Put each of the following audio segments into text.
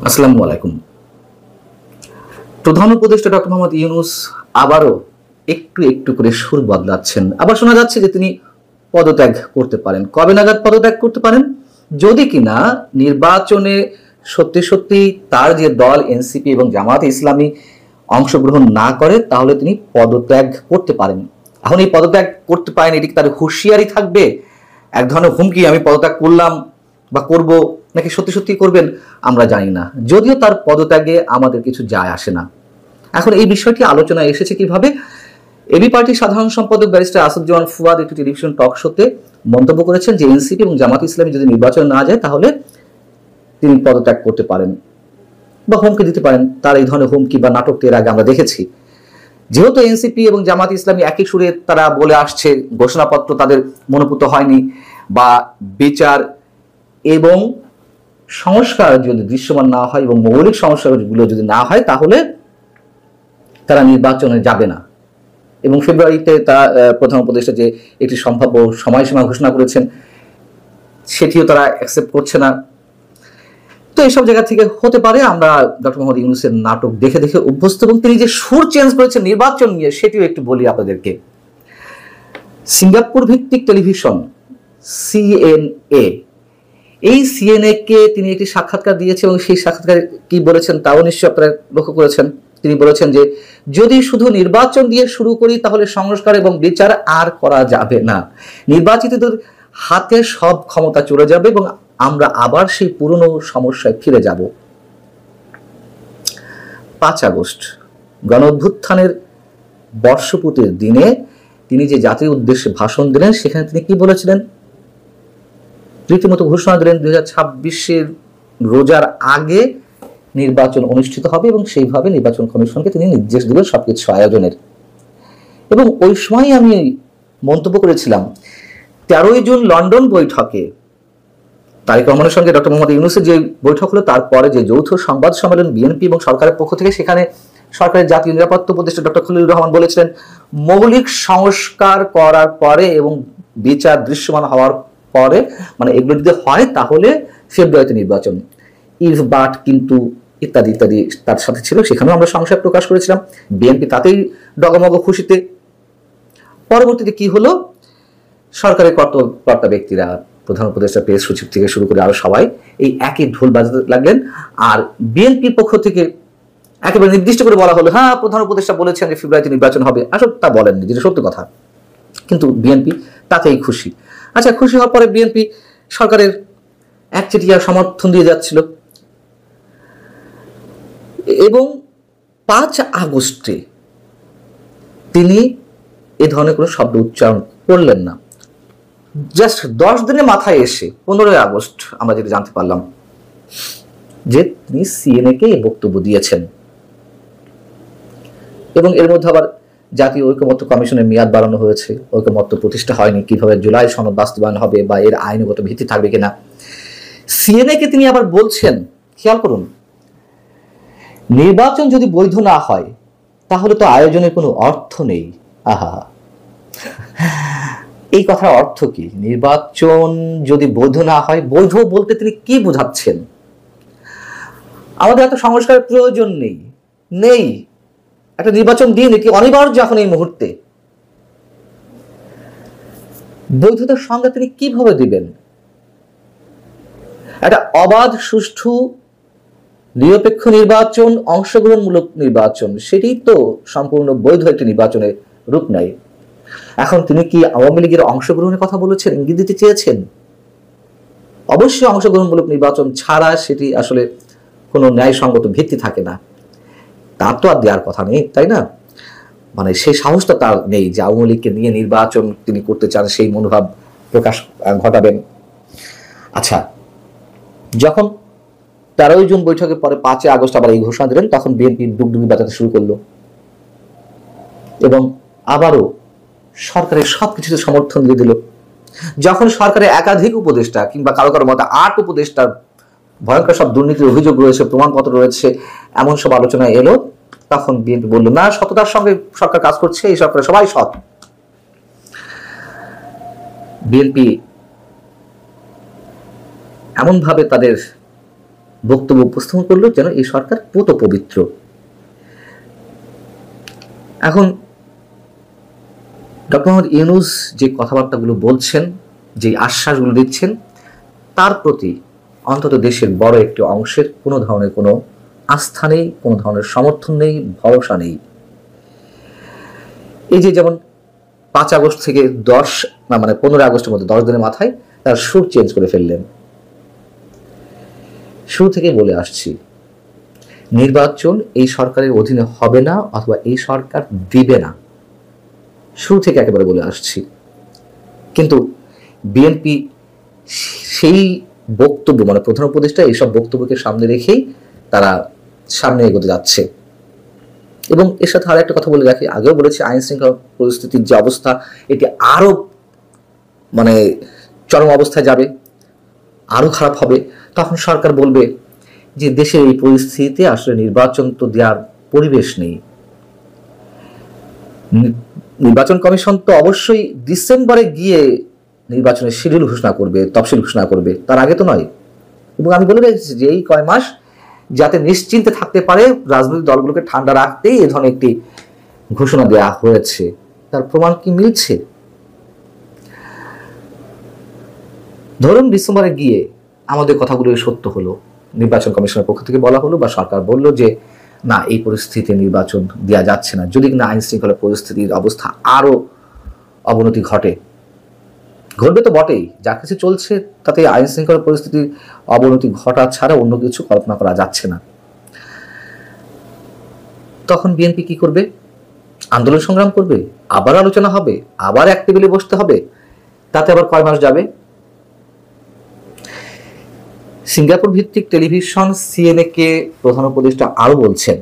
আসসালামু আলাইকুম। প্রধান উপদেষ্টা ডক্টর মোহাম্মদ ইউনূস আবারও একটু একটু করে সুর বদলাচ্ছেন। আবার শোনা যাচ্ছে যে তিনি পদত্যাগ করতে পারেন। কবে নাগাদ পদত্যাগ করতে পারেন? যদি কিনা নির্বাচনে সত্যি সত্যি তার যে দল এনসিপি এবং জামায়াতে ইসলামী অংশগ্রহণ না করে, তাহলে তিনি পদত্যাগ করতে পারেন। এখন এই পদত্যাগ করতে পারেন, এটি কি তার হুঁশিয়ারি থাকবে, এক ধরনের হুমকি, আমি পদত্যাগ করলাম বা করব, নাকি সত্যি সত্যি করবেন আমরা জানি না। যদিও তার পদত্যাগে আমাদের কিছু যায় আসে না। এখন এই বিষয়টি আলোচনায় এসেছে কিভাবে? এবি পার্টির সাধারণ সম্পাদক ব্যারিস্টার আসাদুজ্জামান ফুয়াদ একটি টেলিভিশন টক শোতে মন্তব্য করেছেন যে এনসিপি এবং জামাত ইসলামী যদি নির্বাচন না যায় তাহলে তিনি পদত্যাগ করতে পারেন বা হুমকি দিতে পারেন। তার এই ধরনের হুমকি বা নাটকটি এর আগে আমরা দেখেছি। যেহেতু এনসিপি এবং জামাত ইসলামী একই সুরে তারা বলে আসছে, ঘোষণাপত্র তাদের মনোপুত হয়নি, বা বিচার এবং সংস্কার যদি দৃশ্যমান না হয় এবং মৌলিক সমস্যাগুলো যদি না হয়, তাহলে তারা নির্বাচনে যাবে না। এবং ফেব্রুয়ারিতে তারা প্রধান উপদেষ্টা যে একটি সম্ভাব্য সময়সীমা ঘোষণা করেছেন, সেটিও তারা অ্যাকসেপ্ট করছে না। তো এইসব জায়গা থেকে হতে পারে আমরা ডক্টর মোহাম্মদ ইউনূসের নাটক দেখে দেখে অভ্যস্ত, এবং তিনি যে সুর চেঞ্জ করেছেন নির্বাচন নিয়ে, সেটিও একটু বলি আপনাদেরকে। সিঙ্গাপুর ভিত্তিক টেলিভিশন সিএনএ, এই সিএনএ কে তিনি একটি সাক্ষাৎকার দিয়েছেন, এবং সেই সাক্ষাৎকারে কি বলেছেন তাও নিশ্চয়ই আপনারা লক্ষ্য করেছেন। তিনি বলেছেন যে যদি শুধু নির্বাচন দিয়ে শুরু করি তাহলে সংস্কার এবং বিচার আর করা যাবে না, নির্বাচিতদের হাতে সব ক্ষমতা চলে যাবে এবং আমরা আবার সেই পুরনো সমস্যায় ফিরে যাব। 5 আগস্ট গণ অভ্যুত্থানের বর্ষপূর্তির দিনে তিনি যে জাতির উদ্দেশ্যে ভাষণ দিলেন, সেখানে তিনি কি বলেছিলেন? রীতিমতো ঘোষণা দিলেন 2026-এর রোজার আগে নির্বাচন অনুষ্ঠিত হবে, এবং সেইভাবে নির্বাচন কমিশনকে তিনি নির্দেশ দিলেন সবকিছু আয়োজনের। এবং ওই সময় আমি মন্তব্য করেছিলাম, 13ই জুন লন্ডন বৈঠকে তারেক রহমানের সঙ্গে ডক্টর মোহাম্মদ ইউনূসের যে বৈঠক হলো, তারপরে যে যৌথ সংবাদ সম্মেলন বিএনপি এবং সরকারের পক্ষ থেকে, সেখানে সরকারের জাতীয় নিরাপত্তা উপদেষ্টা ডক্টর খলিলুর রহমান বলেছিলেন, মৌলিক সংস্কার করার পরে এবং বিচার দৃশ্যমান হওয়ার পরে, মানে এগুলো যদি হয় তাহলে ফেব্রুয়ারিতে নির্বাচন। ইফ বাট কিন্তু ইত্যাদি ইত্যাদি তার সাথে ছিল, সেখানেও আমরা সংশয় প্রকাশ করেছিলাম। বিএনপি তাতেই ডগমগ খুশিতে। পরবর্তীতে কি হলো? সরকারের কর্তা ব্যক্তিরা, প্রধান উপদেষ্টা, প্রেস সচিব থেকে শুরু করে আরো সবাই এই একই ঢোল বাজাতে লাগলেন। আর বিএনপির পক্ষ থেকে একেবারে নির্দিষ্ট করে বলা হলো, হ্যাঁ প্রধান উপদেষ্টা বলেছেন যে ফেব্রুয়ারিতে নির্বাচন হবে। আসলে তা বলেননি, যেটা সত্য কথা, কিন্তু বিএনপি তাতেই খুশি। আচ্ছা, খুশি হওয়ার পরে বিএনপি সরকারের একচেটিয়া সমর্থন দিয়ে যাচ্ছিল, এবং 5 আগস্টে তিনি এ ধরনের কোনো শব্দ উচ্চারণ করলেন না। জাস্ট 10 দিনের মাথায় এসে 15ই আগস্ট আমরা যেটা জানতে পারলাম যে তিনি সিএনএ কে বক্তব্য দিয়েছেন। এবং এর মধ্যে আবার জাতীয় ঐকমত্য কমিশনের মেয়াদ বাড়ানো হয়েছে, ঐকমত্য প্রতিষ্ঠা হয়নি, কিভাবে জুলাই সনদ বাস্তবায়ন হবে বা এর আইনগত ভিত্তি থাকবে কিনা। সিএনএ কে তিনি আবার বলছেন, খেয়াল করুন, নির্বাচন যদি বৈধ না হয় তাহলে তো আয়োজনের কোনো অর্থ নেই। আহা, এই কথার অর্থ কি? নির্বাচন যদি বৈধ না হয়, বৈধ বলতে তিনি কি বোঝাচ্ছেন? আমাদের এত সংস্কারের প্রয়োজন নেই, নেই, একটা নির্বাচন দিন, এটি অনিবার্য এখন এই মুহূর্তে। বৈধতার সংজ্ঞা তিনি কিভাবে দিবেন? একটা অবাধ, সুষ্ঠু, নিরপেক্ষ নির্বাচন, অংশগ্রহণমূলক নির্বাচন, সেটি তো সম্পূর্ণ বৈধ একটি নির্বাচনের রূপ নেয়। এখন তিনি কি আওয়ামী লীগের অংশগ্রহণের কথা বলেছেন, ইঙ্গিত দিতে চেয়েছেন? অবশ্যই অংশগ্রহণমূলক নির্বাচন ছাড়া সেটি আসলে কোনো ন্যায়সঙ্গত ভিত্তি থাকে না, তার তো আর দেওয়ার কথা নেই, তাই না? মানে সেই সাহসটা তার নেই যে আওয়ামী লীগকে নিয়ে নির্বাচন তিনি করতে চান, সেই মনোভাব প্রকাশ ঘটাবেন। আচ্ছা, যখন 13ই জুন বৈঠকের পরে 5 আগস্ট আবার এই ঘোষণা দিলেন, তখন বিএনপি ডুগডুগি বাজাতে শুরু করলো, এবং আবারও সরকারের সবকিছুতে সমর্থন দিয়ে দিল। যখন সরকারের একাধিক উপদেষ্টা কিংবা কারো কারো মতে 8 উপদেষ্টার ভয়ঙ্কর সব দুর্নীতির অভিযোগ রয়েছে, প্রমাণপত্র রয়েছে, এমন সব আলোচনায় এলো, তখন বিএনপি বলল, না, সততার সঙ্গে সরকার কাজ করছে, এই সরকারের সবাই সৎ। বিএনপি এমনভাবে তাদের বক্তব্য উপস্থাপন করলো যেন এই সরকার পুত পবিত্র। এখন ডক্টর মোহাম্মদ ইউনূস যে কথাবার্তাগুলো বলছেন, যে আশ্বাসগুলো দিচ্ছেন, তার প্রতি অন্তত দেশের বড় একটি অংশের কোনো ধরনের কোনো আস্থা নেই, কোনো ধরনের সমর্থন নেই, ভরসা নেই। এই যে যেমন 5 আগস্ট থেকে 15 আগস্টের মধ্যে 10 দিনের মাথায় তার সুর চেঞ্জ করে ফেললেন। শুরু থেকে বলে আসছি, নির্বাচন এই সরকারের অধীনে হবে না, অথবা এই সরকার দিবে না, শুরু থেকে একেবারে বলে আসছি। কিন্তু বিএনপি সেই বক্তব্য, মানে প্রধান উপদেষ্টা এইসব বক্তব্যকে সামনে রেখেই তারা সামনে এগোতে যাচ্ছে। এবং এর সাথে আরো একটা কথা বলে রাখি, আগেও বলেছি, আইন শৃঙ্খলা পরিস্থিতির যে অবস্থা, এটি আরো মানে চরম অবস্থায় যাবে, আরো খারাপ হবে। তখন সরকার বলবে যে দেশের এই পরিস্থিতিতে আসলে নির্বাচন তো দেওয়ার পরিবেশ নেই। নির্বাচন কমিশন তো অবশ্যই ডিসেম্বরে গিয়ে নির্বাচনের শিডিউল ঘোষণা করবে, তফসিল ঘোষণা করবে, তার আগে তো নয়। এবং আমি বলে রেখেছি যে এই কয় মাস যাতে নিশ্চিন্তে থাকতে পারে, রাজনৈতিক দলগুলোকে ঠান্ডা রাখতেই এ ধরনের একটি ঘোষণা দেওয়া হয়েছে। তার প্রমাণ কি মিলছে? ধরুন ডিসেম্বরে গিয়ে আমাদের কথাগুলো সত্য হলো, নির্বাচন কমিশনের পক্ষ থেকে বলা হলো বা সরকার বলল যে না, এই পরিস্থিতিতে নির্বাচন দেওয়া যাচ্ছে না, যদি কিনা আইন শৃঙ্খলা পরিস্থিতির অবস্থা আরো অবনতি ঘটবে তো বটেই, যা কিছু চলছে তাতে আইন শৃঙ্খলা পরিস্থিতির অবনতি ঘটা ছাড়া অন্য কিছু কল্পনা করা যাচ্ছে না। তখন বিএনপি কি করবে? আন্দোলন সংগ্রাম করবে, আবার আলোচনা হবে, আবার এক টেবিলে বসতে হবে। তাতে আবার কয় মাস যাবে? সিঙ্গাপুর ভিত্তিক টেলিভিশন সিএনএ কে প্রধান উপদেষ্টা আরো বলছেন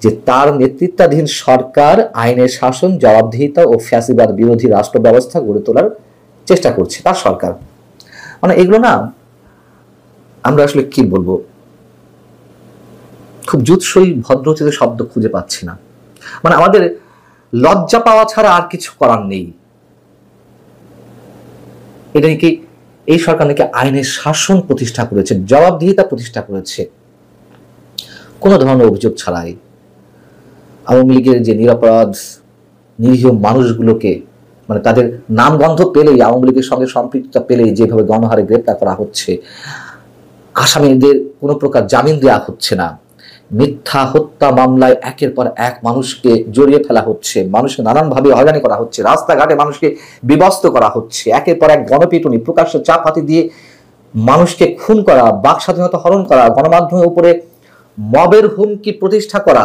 যে তার নেতৃত্বাধীন সরকার আইনের শাসন, জবাবদিহিতা ও ফ্যাসিবাদ বিরোধী রাষ্ট্র ব্যবস্থা গড়ে তোলার চেষ্টা করছে তার সরকার। মানে এগুলো না, আমরা আসলে কি বলবো, খুব জুৎসই ভদ্রচিত শব্দ খুঁজে পাচ্ছি না। মানে আমাদের লজ্জা পাওয়া ছাড়া আর কিছু করার নেই। এটা নাকি এই সরকার নাকি আইনের শাসন প্রতিষ্ঠা করেছে, জবাবদিহিতা প্রতিষ্ঠা করেছে কোনো ধরনের অভিযোগ ছাড়াই। আওয়ামী লীগের যে নিরপরাধ নিরীহ মানুষগুলোকে, মানে তাদের নামগন্ধ পেলেই, আওয়ামী লীগের সঙ্গে সম্পৃক্ততা পেলেই যেভাবে গণহারে গ্রেপ্তার করা হচ্ছে, আসামিদের কোনো প্রকার জামিন দেওয়া হচ্ছে না, মিথ্যা হত্যা মামলায় একের পর এক মানুষকে জড়িয়ে ফেলা হচ্ছে, মানুষকে নানানভাবে হয়রানি করা হচ্ছে, রাস্তাঘাটে মানুষকে বিবস্ত করা হচ্ছে, একের পর এক গণপিটুনি, প্রকাশ্যে চাপ হাতি দিয়ে মানুষকে খুন করা, বাক স্বাধীনতা হরণ করা, গণমাধ্যমের উপরে মবের হুমকি প্রতিষ্ঠা করা,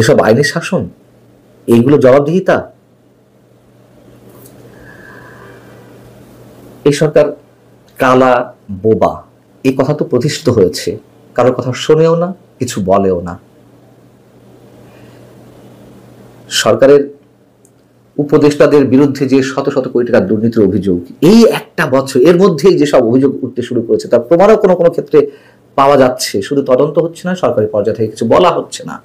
এসব আইনের শাসন, এইগুলো জবাবদিহিতা? এই সরকার কালা বোবা, এই কথা তো প্রতিষ্ঠিত হয়েছে, কারোর কথা শোনেও না, কিছু বলেও না। সরকারের উপদেষ্টাদের বিরুদ্ধে যে শত শত কোটি টাকার দুর্নীতির অভিযোগ, এই একটা বছর এর মধ্যেই যেসব অভিযোগ উঠতে শুরু করেছে, তার প্রমাণও কোনো কোনো ক্ষেত্রে পাওয়া যাচ্ছে। শুধু তদন্ত হচ্ছে না, সরকারি পর্যায়ে থেকে কিছু বলা হচ্ছে না,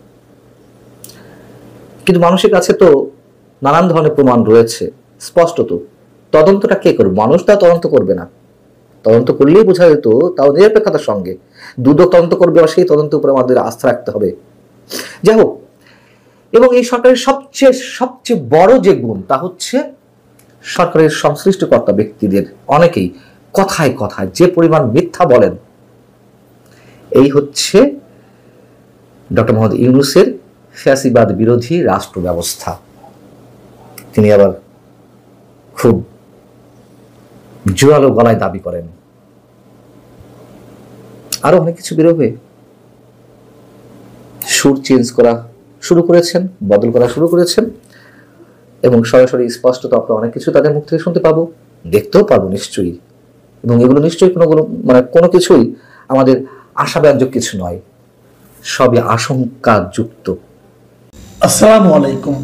কিন্তু মানুষের কাছে তো নানান ধরনের প্রমাণ রয়েছে স্পষ্টত। তদন্তটা কে করবে? মানুষ তা তদন্ত করবে না। তদন্ত করলেই বোঝা যেত, তাও নিরপেক্ষতার সঙ্গে। দুদক তদন্ত করবে, আর সেই তদন্তের উপরে আমাদের আস্থা রাখতে হবে। যাই হোক, এবং এই সরকারের সবচেয়ে বড় যে গুণ, তা হচ্ছে সরকারের সংশ্লিষ্ট কর্তা ব্যক্তিদের অনেকেই কথায় কথায় যে পরিমাণ মিথ্যা বলেন, এই হচ্ছে ডক্টর মোহাম্মদ ইউনূসের ফ্যাসিবাদ বিরোধী রাষ্ট্র ব্যবস্থা। তিনি আবার খুব জোরালো গলায় দাবি করেন আরো অনেক কিছু বেরোবে। সুর চেঞ্জ করা শুরু করেছেন, বদল করা শুরু করেছেন, এবং সরাসরি স্পষ্টত আমরা অনেক কিছু তাদের মুখ থেকে শুনতে পাবো, দেখতেও পাবো নিশ্চয়ই। এবং এগুলো নিশ্চয়ই কোনো কিছুই আমাদের আশাব্যঞ্জক কিছু নয়, সবই আশঙ্কা যুক্ত। আসসালামু আলাইকুম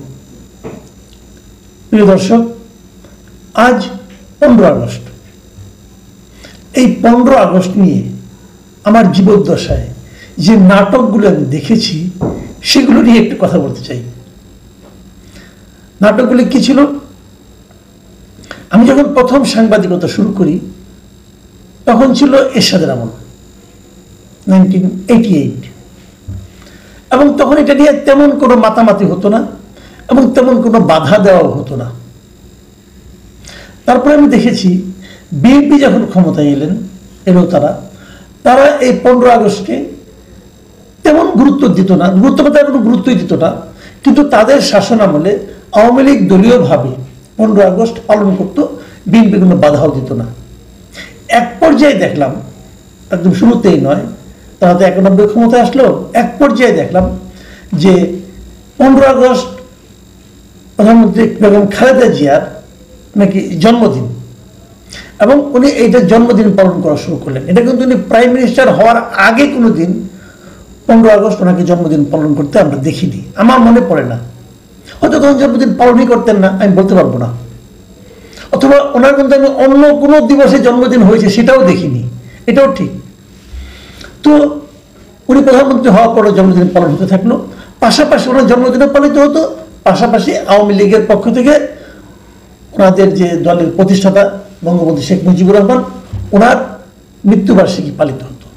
প্রিয় দর্শক, আজ 15 আগস্ট। এই 15 আগস্ট নিয়ে আমার জীবদ্দশায় যে নাটকগুলো আমি দেখেছি, সেগুলো নিয়ে একটু কথা বলতে চাই। নাটকগুলো কি ছিল? আমি যখন প্রথম সাংবাদিকতা শুরু করি, তখন ছিল এরশাদের আমল, 1988, এবং তখন এটা নিয়ে তেমন কোনো মাতামাতি হতো না এবং তেমন কোনো বাধা দেওয়াও হতো না। তারপরে আমি দেখেছি বিএনপি যখন ক্ষমতায় এলো তারা এই 15 আগস্টকে তেমন গুরুত্ব দিত না, কোনো গুরুত্বই দিত না, কিন্তু তাদের শাসন আমলে আওয়ামী লীগ দলীয়ভাবে 15 আগস্ট পালন করতো, বিএনপি কোনো বাধাও দিত না। এক পর্যায়ে দেখলাম, একদম শুরুতেই নয়, তারা তো 91 ক্ষমতায় আসলো, এক পর্যায়ে দেখলাম যে 15 আগস্ট প্রধানমন্ত্রী বেগম খালেদা জিয়ার নাকি জন্মদিন, এবং উনি এইটা জন্মদিন পালন করা শুরু করলেন। এটা কিন্তু উনি প্রাইম মিনিস্টার হওয়ার আগে কোনো দিন 15 আগস্ট ওনাকে জন্মদিন পালন করতে আমরা দেখিনি, আমার মনে পড়ে না। হয়তো তখন জন্মদিন পালনই করতেন না, আমি বলতে পারবো না, অথবা ওনার কিন্তু আমি অন্য কোনো দিবসে জন্মদিন হয়েছে সেটাও দেখিনি, এটাও ঠিক। তো উনি প্রধানমন্ত্রী হওয়ার পরও জন্মদিন পালন হতে থাকলো, পাশাপাশি ওনার জন্মদিনও পালিত হতো, পাশাপাশি আওয়ামী লীগের পক্ষ থেকে ওনাদের যে দলের প্রতিষ্ঠাতা বঙ্গবন্ধু শেখ মুজিবুর রহমান, ওনার মৃত্যুবার্ষিকী পালিত হতো।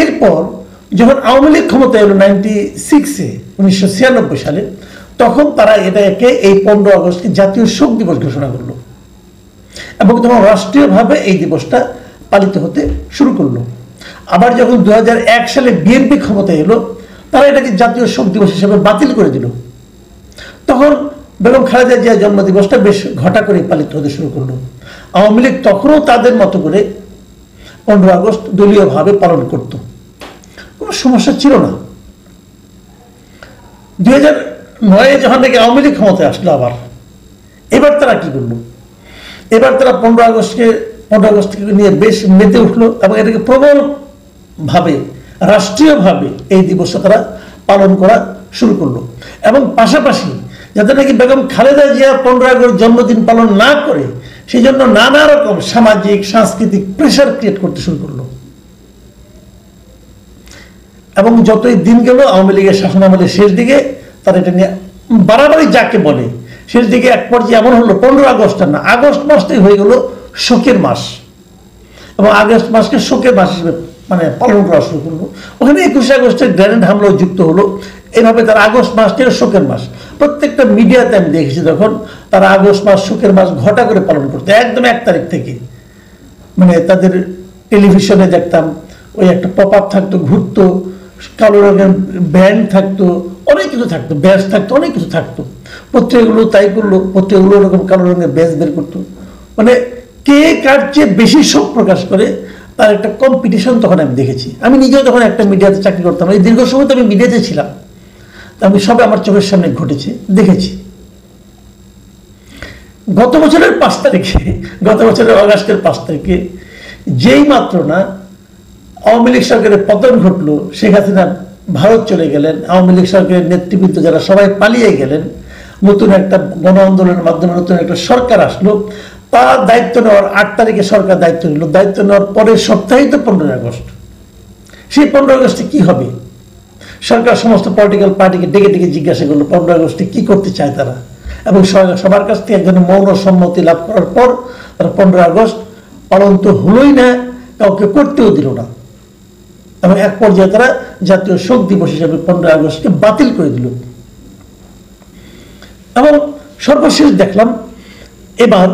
এরপর যখন আওয়ামী লীগ ক্ষমতায় এলো 1996 সালে, তখন তারা এটাকে এই 15 আগস্টকে জাতীয় শোক দিবস ঘোষণা করলো এবং তখন রাষ্ট্রীয়ভাবে এই দিবসটা পালিত হতে শুরু করলো। আবার যখন 2001 সালে বিএনপি ক্ষমতায় এলো, তারা এটাকে জাতীয় শোক দিবস হিসেবে বাতিল করে দিল। তখন বেগম খালেদা জিয়ার জন্মদিবসটা বেশ ঘটা করে পালিত হতে শুরু করলো। আওয়ামী লীগ তখনও তাদের মতো করে 15 আগস্ট দলীয়ভাবে পালন করত, কোনো সমস্যা ছিল না। 2009 যখন থেকে আওয়ামী লীগ ক্ষমতায় আসলো, আবার এবার তারা কি করলো, এবার তারা 15 আগস্টকে নিয়ে বেশ মেতে উঠলো এবং এটাকে প্রবলভাবে রাষ্ট্রীয়ভাবে এই দিবসটা তারা পালন করা শুরু করলো। এবং পাশাপাশি যাতে নাকি বেগম খালেদা জিয়া 15 আগস্ট জন্মদিন পালন না করে, সেই জন্য নানা রকম সামাজিক সাংস্কৃতিক প্রেশার ক্রিয়েট করতে শুরু করলো। এবং যতই দিন গেল আওয়ামী লীগের শাসন আমলের শেষ দিকে তারা এটা নিয়ে বাড়াবাড়ি যাকে বলে, শেষ দিকে এক পর্যায়ে এমন হলো 15 আগস্ট না, আগস্ট মাসটাই হয়ে গেল শোকের মাস, এবং আগস্ট মাসকে শোকের মাস হিসেবে পালন করা শুরু করলো। ওখানে 21 আগস্টের গ্রেনেড হামলাও যুক্ত হলো। এইভাবে তারা আগস্ট মাসটা শোকের মাস, প্রত্যেকটা মিডিয়াতে আমি দেখেছি তখন তারা আগস্ট মাস শোকের মাস ঘটা করে পালন করতো, একদম 1 তারিখ থেকে। তাদের টেলিভিশনে দেখতাম ওই একটা পপ আপ থাকতো, ঘুরতো, কালো রঙের ব্যান্ড থাকতো, অনেক কিছু থাকতো, ব্যাস থাকতো, অনেক কিছু থাকতো। পত্রিকাগুলো তাই করলো, পত্রিকাগুলো ওরকম কালো রঙের ব্যাস বের করতো। কে কার চেয়ে বেশি শোক প্রকাশ করে তার একটা কম্পিটিশন তখন আমি দেখেছি। আমি নিজেও তখন একটা মিডিয়াতে চাকরি করতাম, এই দীর্ঘ সময় তো আমি মিডিয়াতে ছিলাম, আমি সবে আমার চোখের সামনে ঘটেছে দেখেছি। গত বছরের অগাস্টের 5 তারিখে যেই মাত্র না আওয়ামী লীগ সরকারের পতন ঘটলো, শেখ হাসিনা ভারত চলে গেলেন, আওয়ামী লীগ সরকারের নেতৃবৃন্দ যারা সবাই পালিয়ে গেলেন, নতুন একটা গণ আন্দোলনের মাধ্যমে নতুন একটা সরকার আসলো, তার দায়িত্ব নেওয়ার 8 তারিখে সরকার দায়িত্ব নিল, দায়িত্ব নেওয়ার পরের সপ্তাহেই তো 15 আগস্ট। সেই 15 আগস্টে কি হবে? সরকার সমস্ত পলিটিক্যাল পার্টিকে ডেকে ডেকে জিজ্ঞাসা করলো 15 আগস্টে কি করতে চায় তারা, এবং সবার কাছ থেকে একজনের মৌন সম্মতি লাভ করার পর তারা 15 আগস্ট পালন তো হলোই না, কাউকে করতেও দিল না, এবং এক পর্যায়ে তারা জাতীয় শোক দিবস হিসাবে 15 আগস্টকে বাতিল করে দিল। এবং সর্বশেষ দেখলাম এবার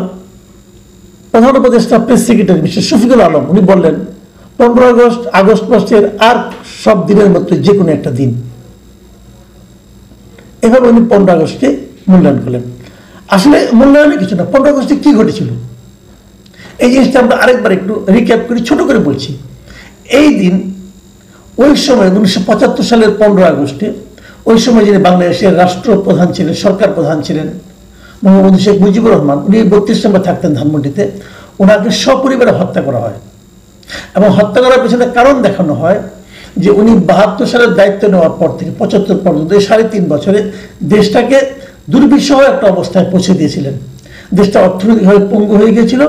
প্রধান উপদেষ্টা press secretary mister Shafiqul Alam উনি বললেন 15 আগস্ট মাসের আর সব দিনের মতো যে কোনো একটা দিন, এভাবে উনি 15 আগস্টকে মূল্যায়ন করলেন। আসলে মূল্যায়নে কিছু না, 15 আগস্টে কি ঘটেছিল এই জিনিসটা আমরা আরেকবার একটু রিক্যাপ করি, ছোট করে বলছি। এই দিন ওই সময় 1975 সালের 15 আগস্টে ওই সময় যিনি বাংলাদেশের রাষ্ট্রপ্রধান ছিলেন, সরকার প্রধান ছিলেন বঙ্গবন্ধু শেখ মুজিবুর রহমান, উনি 32 নম্বর থাকতেন ধানমন্ডিতে, ওনাকে সপরিবারে হত্যা করা হয়। এবং হত্যা করার পেছনে কারণ দেখানো হয় যে উনি 72 সালের দায়িত্ব নেওয়ার পর থেকে 75 পর্যন্ত এই 3.5 বছরে দেশটাকে দুর্বিষহ একটা অবস্থায় পৌঁছে দিয়েছিলেন। দেশটা অর্থনৈতিকভাবে পঙ্গু হয়ে গিয়েছিল,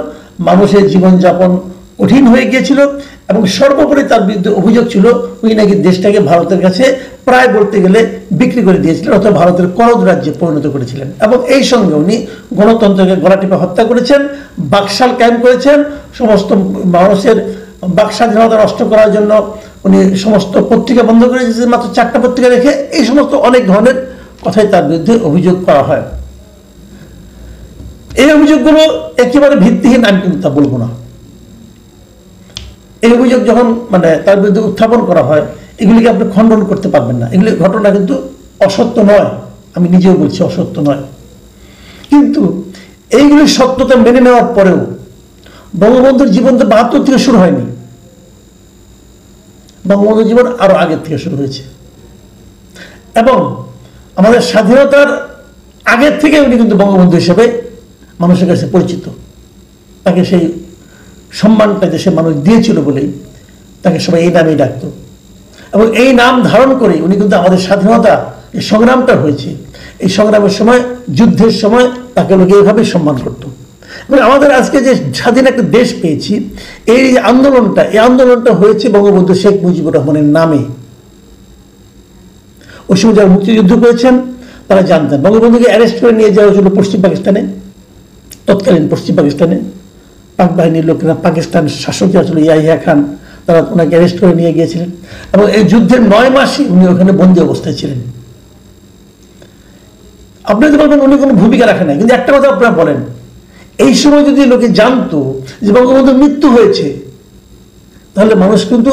মানুষের জীবনযাপন কঠিন হয়ে গিয়েছিল এবং সর্বোপরি তার বিরুদ্ধে অভিযোগ ছিল উনি নাকি দেশটাকে ভারতের কাছে প্রায় বলতে গেলে বিক্রি করে দিয়েছিলেন অথবা ভারতের করদ রাজ্যে পরিণত করেছিলেন। এবং এই সঙ্গে উনি গণতন্ত্রকে গলা টিপে হত্যা করেছেন, বাকশাল কায়েম করেছেন, সমস্ত মানুষের বাক স্বাধীনতা নষ্ট করার জন্য উনি সমস্ত পত্রিকা বন্ধ করে দিয়েছেন, মাত্র 4টা পত্রিকা রেখে। এই সমস্ত অনেক ধরনের কথাই তার বিরুদ্ধে অভিযোগ করা হয়। এই অভিযোগগুলো একেবারে ভিত্তিহীন, আমি কিন্তু তা বলবো না। এই অভিযোগ যখন তার বিরুদ্ধে উত্থাপন করা হয়, এগুলিকে আপনি খণ্ডন করতে পারবেন না। এগুলি ঘটনা কিন্তু অসত্য নয়, আমি নিজেও বলছি অসত্য নয়। কিন্তু এইগুলি সত্যতা মেনে নেওয়ার পরেও বঙ্গবন্ধুর জীবন তো 72 থেকে শুরু হয়নি, বঙ্গবন্ধুর জীবন আরো আগের থেকে শুরু হয়েছে। এবং আমাদের স্বাধীনতার আগের থেকে উনি কিন্তু বঙ্গবন্ধু হিসেবে মানুষের কাছে পরিচিত। তাকে সেই সম্মানটা দেশের মানুষ দিয়েছিল বলেই তাকে সবাই এই নামেই ডাকত। এবং এই নাম ধারণ করে উনি কিন্তু আমাদের স্বাধীনতা যে সংগ্রামটা হয়েছে, এই সংগ্রামের সময়, যুদ্ধের সময় তাকে লোক এইভাবে সম্মান করত। এবং আমাদের আজকে যে স্বাধীন একটা দেশ পেয়েছি, এই আন্দোলনটা হয়েছে বঙ্গবন্ধু শেখ মুজিবুর রহমানের নামে। ওই সময় যারা মুক্তিযুদ্ধ করেছেন তারা জানতেন। বঙ্গবন্ধুকে অ্যারেস্ট করে নিয়ে যাওয়া হয়েছিল পশ্চিম পাকিস্তানে, তৎকালীন পশ্চিম পাকিস্তানে। পাক বাহিনীর লোকেরা, পাকিস্তান শাসক যারা ছিল ইয়াহিয়া খান, তারা ওনাকে অ্যারেস্ট করে নিয়ে গিয়েছিলেন। এবং এই যুদ্ধের 9 মাসই উনি ওখানে বন্দী অবস্থায় ছিলেন। আপনি যদি বলবেন উনি কোনো ভূমিকা রাখেন না, কিন্তু একটা কথা আপনারা বলেন, এই সময় যদি লোকে জানতো যে বঙ্গবন্ধুর মৃত্যু হয়েছে, তাহলে মানুষ কিন্তু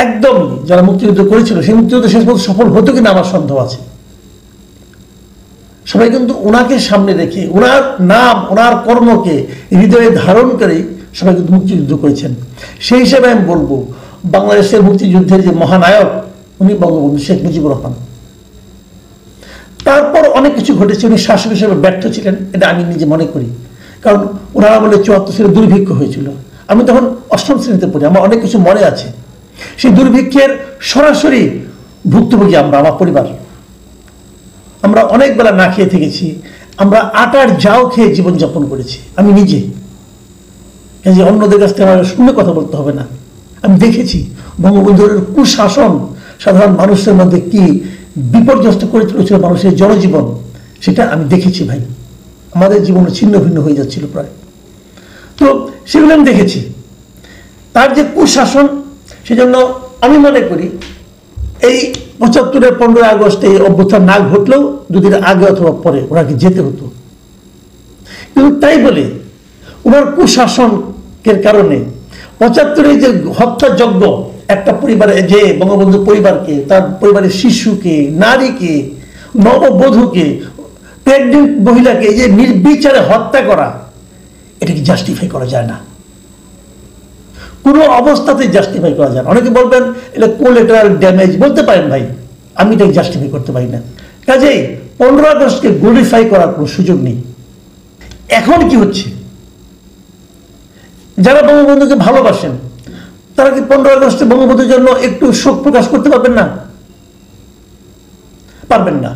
একদম যারা মুক্তিযুদ্ধ করেছিল সেই মুক্তিযুদ্ধ শেষ পর্যন্ত সফল হতো কিনা আমার সন্দেহ আছে। সবাই কিন্তু ওনাকে সামনে রেখে, ওনার নাম, ওনার কর্মকে হৃদয়ে ধারণ করে সবাই কিন্তু মুক্তিযুদ্ধ করেছেন। সেই হিসেবে আমি বলবো বাংলাদেশের মুক্তিযুদ্ধের যে মহানায়ক উনি বঙ্গবন্ধু শেখ মুজিবুর রহমান। তারপর অনেক কিছু ঘটেছে, উনি শাসক হিসেবে ব্যর্থ ছিলেন, এটা আমি নিজে মনে করি। কারণ ওনার আমলে 74 সালে দুর্ভিক্ষ হয়েছিল। আমি তখন 8ম শ্রেণীতে পড়ি, আমার অনেক কিছু মনে আছে। সেই দুর্ভিক্ষের সরাসরি ভুক্তভোগী আমার পরিবার। আমরা অনেক বেলা না খেয়ে থেকেছি, আমরা আটার জাউ খেয়ে জীবনযাপন করেছি আমি নিজে। কাজে অন্যদের কাছ থেকে আমার শূন্য কথা বলতে হবে না। আমি দেখেছি বঙ্গবন্ধুর কুশাসন সাধারণ মানুষের মধ্যে কি বিপর্যস্ত করে তুলেছিল মানুষের জনজীবন, সেটা আমি দেখেছি ভাই। আমাদের জীবন ছিন্ন ভিন্ন হয়ে যাচ্ছিল প্রায়। তো সেগুলো আমি দেখেছি। তার যে কুশাসন, সেজন্য আমি মনে করি এই 75-এর 15 আগস্টে এই অভ্যুত্থান না ঘটলেও 2 দিন আগে অথবা পরে ওনাকে যেতে হতো। কিন্তু তাই বলে ওনার কুশাসনের কারণে 75-এ যে হত্যাযজ্ঞ, একটা পরিবারে যে বঙ্গবন্ধু পরিবারকে, তার পরিবারের শিশুকে, নারীকে, নববধূকে, প্রেগনেন্ট মহিলাকে যে নির্বিচারে হত্যা করা, এটাকে জাস্টিফাই করা যায় না, কোনো অবস্থাতেই জাস্টিফাই করা যায় না। অনেকে বলবেন এটা কোলেটারাল ড্যামেজ, বলতে পারেন ভাই, আমি এটাকে জাস্টিফাই করতে পারি না। কাজেই 15 আগস্টকে গ্লোরিফাই করার কোনো সুযোগ নেই। এখন কি হচ্ছে, যারা বঙ্গবন্ধুকে ভালোবাসেন তারা কি 15 আগস্টে বঙ্গবন্ধুর জন্য একটু শোক প্রকাশ করতে পারবেন না? পারবেন না।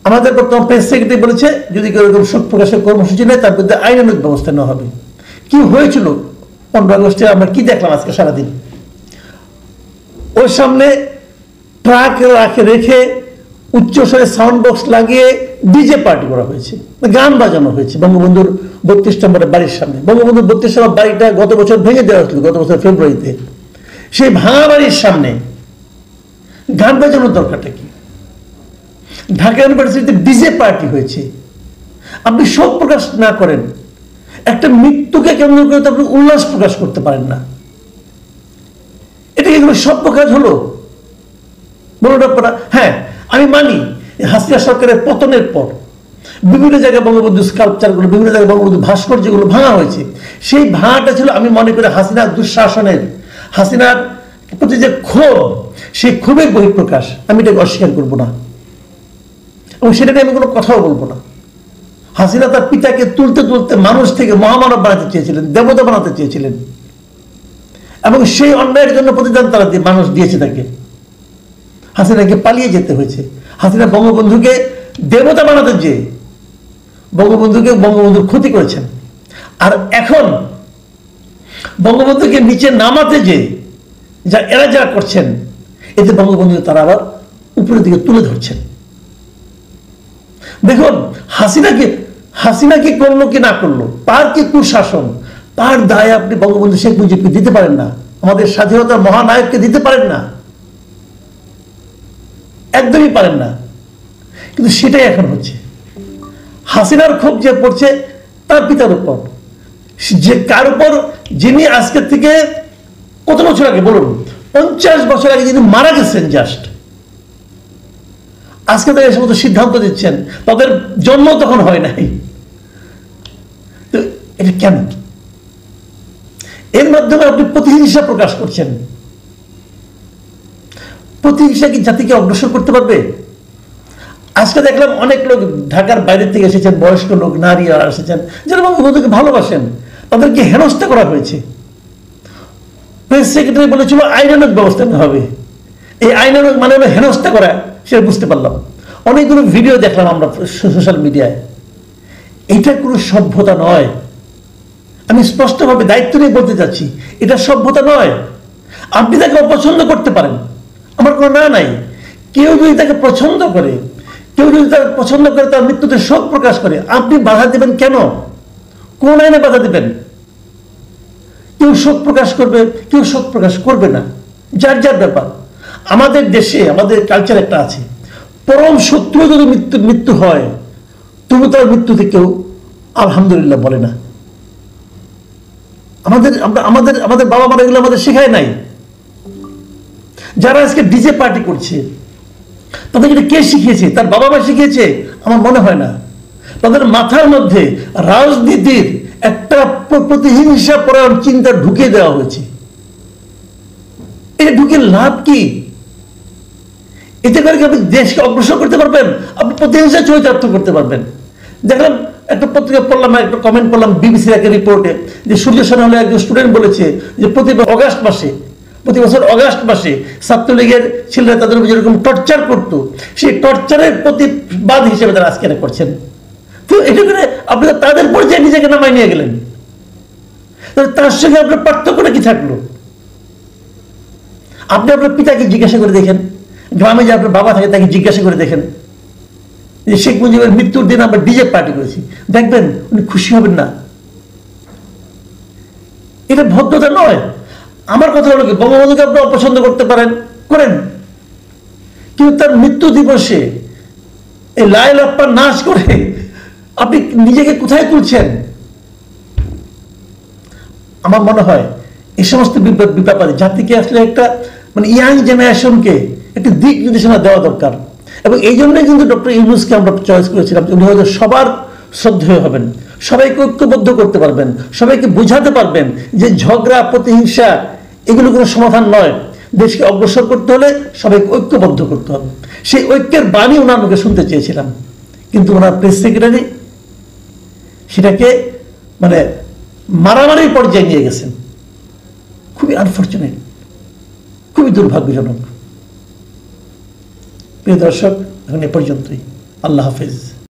আমাদের বর্তমান প্রেস সেক্রেটারি বলেছে যদি কেউ এরকম শোক প্রকাশের কর্মসূচি নেয় তার বিরুদ্ধে আইনানুগ ব্যবস্থা নেওয়া হবে। কি হয়েছিল 15 আগস্টে আমরা কি দেখলাম আজকে সারাদিন? ওর সামনে ট্রাক রেখে উচ্চস্বরে সাউন্ড বক্স লাগিয়ে ডিজে পার্টি করা হয়েছে, গান বাজানো হয়েছে বঙ্গবন্ধুর 32 নম্বরের বাড়ির সামনে। বঙ্গবন্ধুর 32 নম্বর বাড়িটা গত বছর ভেঙে দেওয়া হয়েছিল, গত বছর ফেব্রুয়ারিতে। সেই ভাঙা বাড়ির সামনে গান বাজানোর দরকারটা কি? ঢাকা ইউনিভার্সিটিতে ডিজে পার্টি হয়েছে। আপনি শোক প্রকাশ না করেন, একটা মৃত্যুকে কেন্দ্র করে তো আপনি উল্লাস প্রকাশ করতে পারেন না। এটা এগুলো সভ্য কাজ হলো? বলুন আপনারা। হ্যাঁ, আমি মানি হাসিনা সরকারের পতনের পর বিভিন্ন জায়গায় বঙ্গবন্ধু স্কাল্পচারগুলো, বিভিন্ন জায়গায় বঙ্গবন্ধু ভাস্কর্যগুলো ভাঙা হয়েছে। সেই ভাঙাটা ছিল আমি মনে করি হাসিনার দুঃশাসনের, হাসিনার প্রতি যে ক্ষোভ, সেই ক্ষোভের বহিঃপ্রকাশ। আমি এটাকে অস্বীকার করবো না এবং সেটা নিয়ে আমি কোনো কথাও বলবো না। হাসিনা তার পিতাকে তুলতে তুলতে মানুষ থেকে মহামানব বানাতে চেয়েছিলেন, দেবতা বানাতে চেয়েছিলেন, এবং সেই অন্যায়ের জন্য প্রতিদান তারা মানুষ দিয়েছে তাকে। হাসিনাকে পালিয়ে যেতে হয়েছে। হাসিনা বঙ্গবন্ধুকে দেবতা বানাতে চেয়ে বঙ্গবন্ধুর ক্ষতি করেছেন। আর এখন বঙ্গবন্ধুকে নিচে নামাতে যে এরা যারা করছেন, এতে বঙ্গবন্ধুকে তারা আবার উপরের দিকে তুলে ধরছেন। দেখুন, হাসিনা কি করলো কি না করলো, তার কি কুশাসন, তার দায় আপনি বঙ্গবন্ধু শেখ মুজিবকে দিতে পারেন না, আমাদের স্বাধীনতার মহানায়ককে দিতে পারেন না, একদমই পারেন না। কিন্তু সেটাই এখন হচ্ছে। হাসিনার ক্ষোভ যে পড়ছে তার পিতার উপর, যে কার উপর, যিনি আজকের থেকে কত বছর আগে বলুন, 50 বছর আগে যিনি মারা গেছেন জাস্ট, আজকে তারা এই সমস্ত সিদ্ধান্ত দিচ্ছেন, তাদের জন্ম তখন হয় নাই। তো এটা কেন? এর মাধ্যমে আপনি প্রতিহিংসা প্রকাশ করছেন। প্রতিহিংসা কি জাতিকে অগ্রসর করতে পারবে? আজকে দেখলাম অনেক লোক ঢাকার বাইরে থেকে এসেছেন, বয়স্ক লোক, নারী এসেছেন, যারা বঙ্গবন্ধুকে ভালোবাসেন, তাদেরকে হেনস্থা করা হয়েছে। প্রেস সেক্রেটারি বলেছিল আইনানুগ ব্যবস্থা নেওয়া হবে। এই আইনানুগ মানে হলো হেনস্থা করা, সেটা বুঝতে পারলাম। অনেকগুলো ভিডিও দেখলাম আমরা সোশ্যাল মিডিয়ায়। এটা কোনো সভ্যতা নয়। আমি স্পষ্টভাবে দায়িত্ব নিয়ে বলতে চাচ্ছি, এটা সভ্যতা নয়। আপনি তাকে অপছন্দ করতে পারেন, আমার কোনো না নাই। কেউ যদি তাকে পছন্দ করে, কেউ যদি তাকে পছন্দ করে, তার মৃত্যুতে শোক প্রকাশ করে, আপনি বাধা দেবেন কেন? কোন আইনে বাধা দেবেন? কেউ শোক প্রকাশ করবে, কেউ শোক প্রকাশ করবে না, যার যার ব্যাপার। আমাদের দেশে আমাদের কালচার একটা আছে, পরম শত্রু যদি মৃত্যু হয়, তবু তার মৃত্যুতে কেউ আলহামদুলিল্লাহ বলে না। আমাদের বাবা মারা এগুলো আমাদের শেখায় নাই। যারা আজকে ডিজে পার্টি করছে, তাদেরকে এটা কে শিখিয়েছে? তার বাবা মা শিখিয়েছে? আমার মনে হয় না। তাদের মাথার মধ্যে রাজনীতির একটা প্রতিহিংসা পরায়ণ চিন্তা ঢুকিয়ে দেওয়া হয়েছে। এটা ঢুকে লাভ কি? এতে করে আপনি দেশকে অগ্রসর করতে পারবেন, আপনি প্রতিহিংসা চরিতার্থ করতে পারবেন। দেখলাম একটা পত্রিকা পড়লাম, একটা কমেন্ট পড়লাম বিবিসির একটা রিপোর্টে, যে সূর্য সেনা হলে একজন স্টুডেন্ট বলেছে যে প্রতি বছর অগাস্ট মাসে ছাত্রলীগের ছেলেরা তাদের উপর যেরকম টর্চার করতো, সেই টর্চারের প্রতিবাদ হিসেবে তারা আজকে করছেন। তো এটা করে আপনি তাদের পর্যায়ে নিজেকে নামাই নিয়ে গেলেন, তার সঙ্গে আপনার পার্থক্যটা কি থাকলো? আপনি আপনার পিতাকে জিজ্ঞাসা করে দেখেন, গ্রামে যে আপনার বাবা থাকে তাকে জিজ্ঞাসা করে দেখেন যে শেখ মুজিবের মৃত্যুর দিন আমরা ডিজে পার্টি করেছি, দেখবেন উনি খুশি হবেন না। এটা ভদ্রতা নয়। আমার কথা হলো কি, বঙ্গবন্ধুকে আপনি অপছন্দ করতে পারেন, করেন, কিন্তু তার মৃত্যু দিবসে এই লাই লাপ্পা নাচ করে আপনি নিজেকে কোথায় তুলছেন? আমার মনে হয় এই সমস্ত ব্যাপারে জাতিকে আসলে একটা ইয়াং জেনারেশনকে একটা দিক নির্দেশনা দেওয়া দরকার। এবং এই জন্যই কিন্তু ডক্টর ইউনূসকে আমরা চয়েস করেছিলাম। উনি হয়তো সবার শ্রদ্ধেয় হবেন, সবাইকে ঐক্যবদ্ধ করতে পারবেন, সবাইকে বোঝাতে পারবেন যে ঝগড়া প্রতিহিংসা এগুলো কোনো সমাধান নয়। দেশকে অগ্রসর করতে হলে সবাইকে ঐক্যবদ্ধ করতে হবে। সেই ঐক্যের বাণী ওনার মুখে শুনতে চেয়েছিলাম, কিন্তু ওনার প্রেস সেক্রেটারি সেটাকে মারামারির পর্যায়ে নিয়ে গেছেন। খুবই আনফর্চুনেট, খুবই দুর্ভাগ্যজনক। প্রিয় দর্শক, এখন এ পর্যন্তই। আল্লাহ হাফেজ।